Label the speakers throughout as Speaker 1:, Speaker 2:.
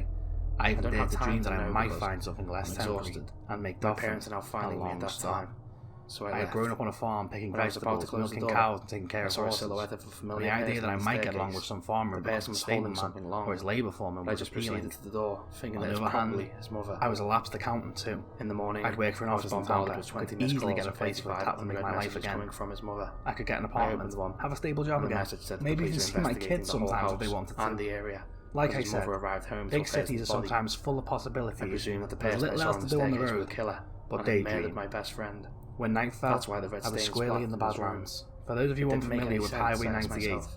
Speaker 1: day. I even
Speaker 2: don't
Speaker 1: dared
Speaker 2: have
Speaker 1: to
Speaker 2: time
Speaker 1: dream
Speaker 2: to
Speaker 1: that I
Speaker 2: know
Speaker 1: might
Speaker 2: because
Speaker 1: find something less
Speaker 2: I'm
Speaker 1: temporary
Speaker 2: exhausted.
Speaker 1: and make
Speaker 2: My
Speaker 1: different
Speaker 2: parents are now
Speaker 1: a
Speaker 2: finding me
Speaker 1: long
Speaker 2: at that
Speaker 1: start.
Speaker 2: time. So
Speaker 1: I had grown up on a farm picking
Speaker 2: When I was about to
Speaker 1: vegetables,
Speaker 2: close the
Speaker 1: milking
Speaker 2: door,
Speaker 1: cows and taking care
Speaker 2: I
Speaker 1: of
Speaker 2: saw a
Speaker 1: horses.
Speaker 2: silhouette of a
Speaker 1: And
Speaker 2: familiar
Speaker 1: the idea
Speaker 2: person
Speaker 1: that I
Speaker 2: on the
Speaker 1: might get along
Speaker 2: staircase.
Speaker 1: with some farmer
Speaker 2: The
Speaker 1: and become
Speaker 2: person
Speaker 1: his
Speaker 2: was holding
Speaker 1: stableman
Speaker 2: something long,
Speaker 1: or his labour foreman
Speaker 2: but I
Speaker 1: was
Speaker 2: just
Speaker 1: appealing.
Speaker 2: proceeded to the door, thinking
Speaker 1: On
Speaker 2: that
Speaker 1: the
Speaker 2: it was
Speaker 1: other hand,
Speaker 2: probably his mother.
Speaker 1: I was a lapsed accountant too.
Speaker 2: In the morning,
Speaker 1: I'd work for an
Speaker 2: I was
Speaker 1: office in
Speaker 2: bombarded
Speaker 1: Tampa,
Speaker 2: with 20
Speaker 1: could
Speaker 2: missed
Speaker 1: easily
Speaker 2: calls
Speaker 1: get a
Speaker 2: and
Speaker 1: place with a tap to make
Speaker 2: 35
Speaker 1: my life
Speaker 2: messages
Speaker 1: again.
Speaker 2: coming from his mother.
Speaker 1: I could get an
Speaker 2: I
Speaker 1: apartment,
Speaker 2: opened one,
Speaker 1: have a stable job
Speaker 2: and the
Speaker 1: again,
Speaker 2: message said the
Speaker 1: maybe even
Speaker 2: police
Speaker 1: see
Speaker 2: are
Speaker 1: my
Speaker 2: investigating
Speaker 1: kids
Speaker 2: the whole
Speaker 1: sometimes if they
Speaker 2: house
Speaker 1: wanted
Speaker 2: and
Speaker 1: to.
Speaker 2: the area.
Speaker 1: Like
Speaker 2: As
Speaker 1: I
Speaker 2: his
Speaker 1: said,
Speaker 2: mother arrived home to
Speaker 1: big
Speaker 2: look at
Speaker 1: cities are
Speaker 2: his body.
Speaker 1: sometimes full of
Speaker 2: I
Speaker 1: possibilities.
Speaker 2: presume that the
Speaker 1: There's
Speaker 2: person I
Speaker 1: little
Speaker 2: saw
Speaker 1: else
Speaker 2: on
Speaker 1: to
Speaker 2: the
Speaker 1: do on the
Speaker 2: staircase was a
Speaker 1: road,
Speaker 2: killer,
Speaker 1: but
Speaker 2: and had murdered
Speaker 1: daydream.
Speaker 2: my best friend.
Speaker 1: When night fell,
Speaker 2: That's why the red
Speaker 1: I was
Speaker 2: stains
Speaker 1: squarely in the
Speaker 2: sparkled in his room.
Speaker 1: Badlands. For those of you
Speaker 2: It didn't make
Speaker 1: unfamiliar
Speaker 2: any
Speaker 1: with
Speaker 2: sense,
Speaker 1: Highway
Speaker 2: I asked
Speaker 1: 98,
Speaker 2: myself.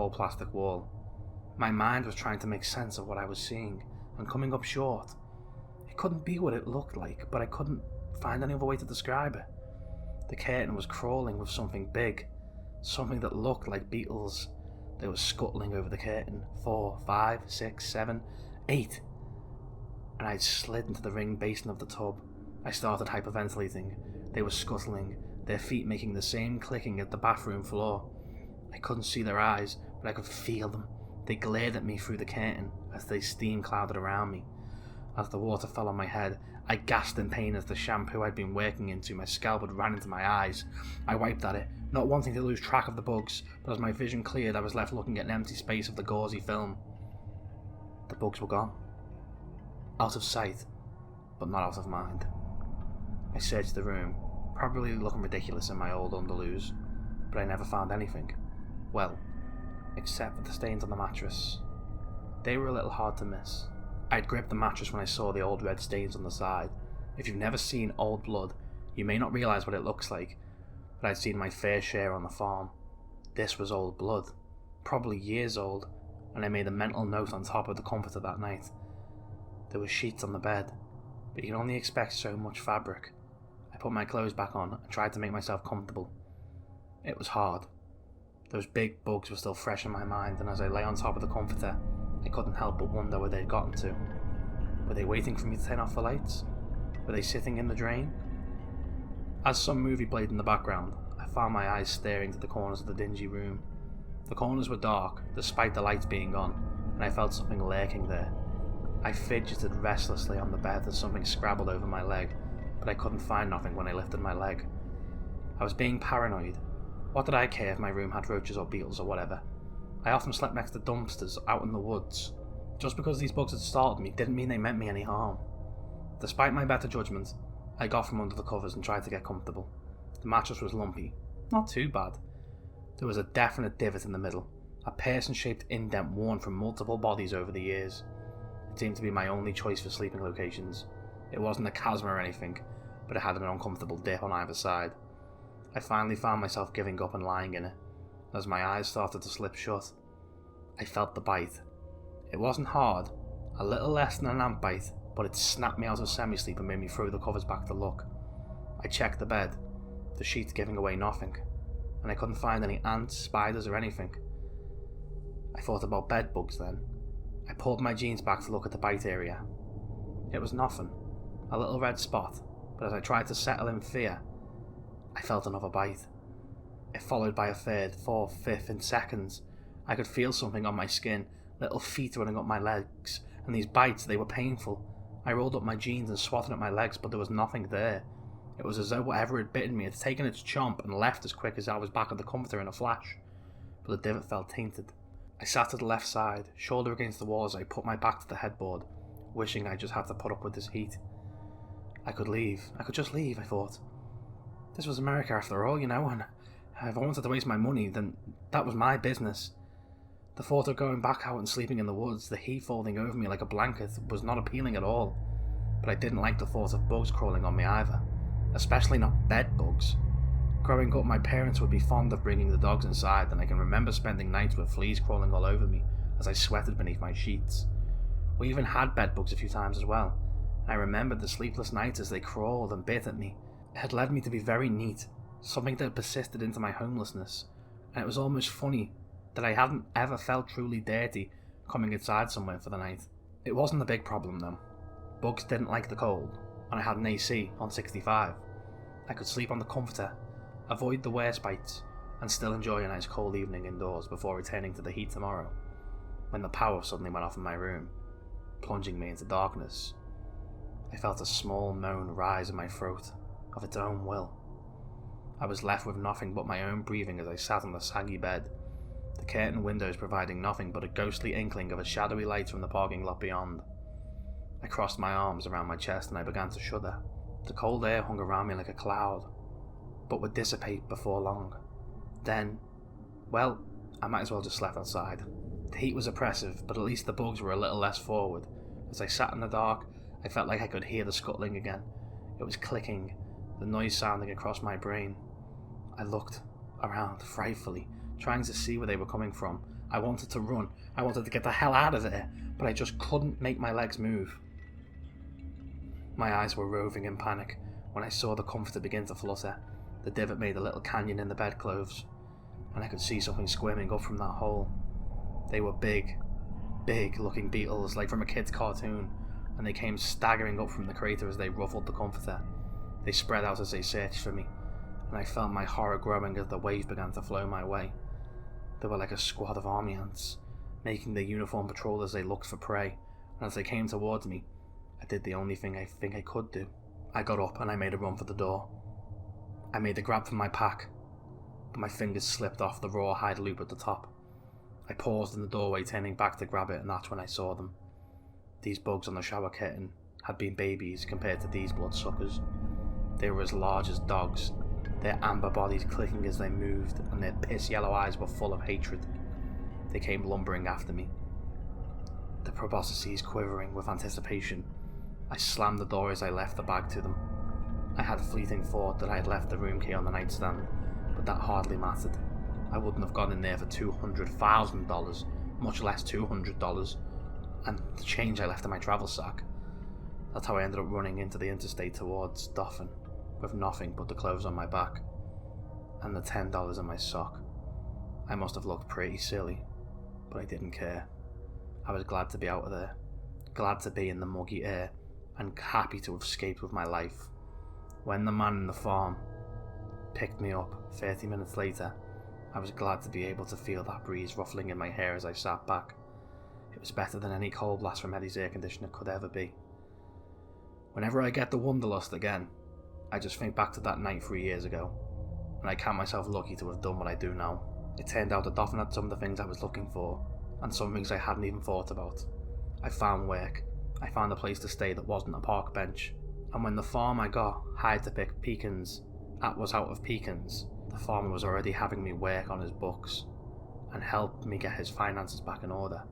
Speaker 1: cold plastic wall. My mind was trying to make sense of what I was seeing and coming up short. It couldn't be what it looked like, but I couldn't find any other way to describe it. The curtain was crawling with something big, something that looked like beetles. They were scuttling over the curtain. 4, 5, 6, 7, 8. And I'd slid into the ring basin of the tub, I started hyperventilating. They were scuttling, their feet making the same clicking as the bathroom floor. I couldn't see their eyes, but I could feel them. They glared at me through the curtain as they steam clouded around me. As the water fell on my head, I gasped in pain as the shampoo I'd been working into my scalp had ran into my eyes. I wiped at it, not wanting to lose track of the bugs, but as my vision cleared I was left looking at an empty space of the gauzy film. The bugs were gone. Out of sight, but not out of mind. I searched the room, probably looking ridiculous in my old underoos, but I never found anything. Well, except for the stains on the mattress. They were a little hard to miss. I'd gripped the mattress when I saw the old red stains on the side. If you've never seen old blood, you may not realise what it looks like, but I'd seen my fair share on the farm. This was old blood, probably years old, and I made a mental note on top of the comforter that night. There were sheets on the bed, but you can only expect so much fabric. I put my clothes back on and tried to make myself comfortable. It was hard. Those big bugs were still fresh in my mind, and as I lay on top of the comforter, I couldn't help but wonder where they'd gotten to. Were they waiting for me to turn off the lights? Were they sitting in the drain? As some movie played in the background, I found my eyes staring to the corners of the dingy room. The corners were dark, despite the lights being on, and I felt something lurking there. I fidgeted restlessly on the bed as something scrabbled over my leg, but I couldn't find nothing when I lifted my leg. I was being paranoid. What did I care if my room had roaches or beetles or whatever? I often slept next to dumpsters out in the woods. Just because these bugs had startled me didn't mean they meant me any harm. Despite my better judgment, I got from under the covers and tried to get comfortable. The mattress was lumpy. Not too bad. There was a definite divot in the middle, a person-shaped indent worn from multiple bodies over the years. It seemed to be my only choice for sleeping locations. It wasn't a chasm or anything, but it had an uncomfortable dip on either side. I finally found myself giving up and lying in it. As my eyes started to slip shut, I felt the bite. It wasn't hard, a little less than an ant bite, but it snapped me out of semi-sleep and made me throw the covers back to look. I checked the bed, the sheets giving away nothing, and I couldn't find any ants, spiders or anything. I thought about bed bugs then. I pulled my jeans back to look at the bite area. It was nothing, a little red spot, but as I tried to settle in fear, I felt another bite. It followed by a third, fourth, fifth in seconds. I could feel something on my skin, little feet running up my legs, and these bites, they were painful. I rolled up my jeans and swatted at my legs, but there was nothing there. It was as though whatever had bitten me had taken its chomp and left as quick as I was back at the comforter in a flash. But the divot felt tainted. I sat to the left side, shoulder against the wall as I put my back to the headboard, wishing I just had to put up with this heat. I could leave. I could just leave, I thought. This was America after all, and if I wanted to waste my money, then that was my business. The thought of going back out and sleeping in the woods, the heat folding over me like a blanket, was not appealing at all. But I didn't like the thought of bugs crawling on me either, especially not bed bugs. Growing up, my parents would be fond of bringing the dogs inside, and I can remember spending nights with fleas crawling all over me as I sweated beneath my sheets. We even had bed bugs a few times as well, and I remembered the sleepless nights as they crawled and bit at me. It had led me to be very neat, something that had persisted into my homelessness, and it was almost funny that I hadn't ever felt truly dirty coming inside somewhere for the night. It wasn't a big problem though. Bugs didn't like the cold, and I had an AC on 65. I could sleep on the comforter, avoid the worst bites, and still enjoy a nice cold evening indoors before returning to the heat tomorrow, when the power suddenly went off in my room, plunging me into darkness. I felt a small moan rise in my throat, of its own will. I was left with nothing but my own breathing as I sat on the saggy bed, the curtained windows providing nothing but a ghostly inkling of a shadowy light from the parking lot beyond. I crossed my arms around my chest and I began to shudder. The cold air hung around me like a cloud, but would dissipate before long. Then, well, I might as well just slept outside. The heat was oppressive, but at least the bugs were a little less forward. As I sat in the dark, I felt like I could hear the scuttling again. It was clicking, the noise sounding across my brain. I looked around frightfully, trying to see where they were coming from. I wanted to run. I wanted to get the hell out of there, but I just couldn't make my legs move. My eyes were roving in panic when I saw the comforter begin to flutter. The divot made a little canyon in the bedclothes, and I could see something squirming up from that hole. They were big looking beetles, like from a kid's cartoon, and they came staggering up from the crater as they ruffled the comforter. They spread out as they searched for me, and I felt my horror growing as the wave began to flow my way. They were like a squad of army ants, making their uniform patrol as they looked for prey, and as they came towards me, I did the only thing I think I could do. I got up and I made a run for the door. I made a grab for my pack, but my fingers slipped off the rawhide loop at the top. I paused in the doorway, turning back to grab it, and that's when I saw them. These bugs on the shower curtain had been babies compared to these bloodsuckers. They were as large as dogs, their amber bodies clicking as they moved, and their piss-yellow eyes were full of hatred. They came lumbering after me, the proboscises quivering with anticipation. I slammed the door as I left the bag to them. I had a fleeting thought that I had left the room key on the nightstand, but that hardly mattered. I wouldn't have gone in there for $200,000, much less $200, and the change I left in my travel sack. That's how I ended up running into the interstate towards Dauphin, with nothing but the clothes on my back, and the $10 in my sock. I must have looked pretty silly, but I didn't care. I was glad to be out of there, glad to be in the muggy air, and happy to have escaped with my life. When the man in the farm picked me up 30 minutes later, I was glad to be able to feel that breeze ruffling in my hair as I sat back. It was better than any cold blast from Eddie's air conditioner could ever be. Whenever I get the wanderlust again, I just think back to that night 3 years ago, and I count myself lucky to have done what I do now. It turned out that Dauphin had some of the things I was looking for, and some things I hadn't even thought about. I found work. I found a place to stay that wasn't a park bench, and when the farm I got hired to pick pecans was out of pecans, the farmer was already having me work on his books and help me get his finances back in order.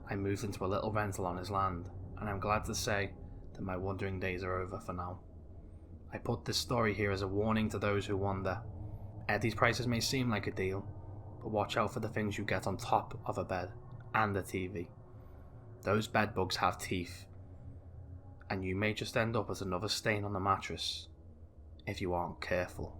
Speaker 1: I moved into a little rental on his land, and I'm glad to say that my wandering days are over for now. I put this story here as a warning to those who wander. Eddie's prices may seem like a deal, but watch out for the things you get on top of a bed and a TV. Those bed bugs have teeth, and you may just end up as another stain on the mattress if you aren't careful.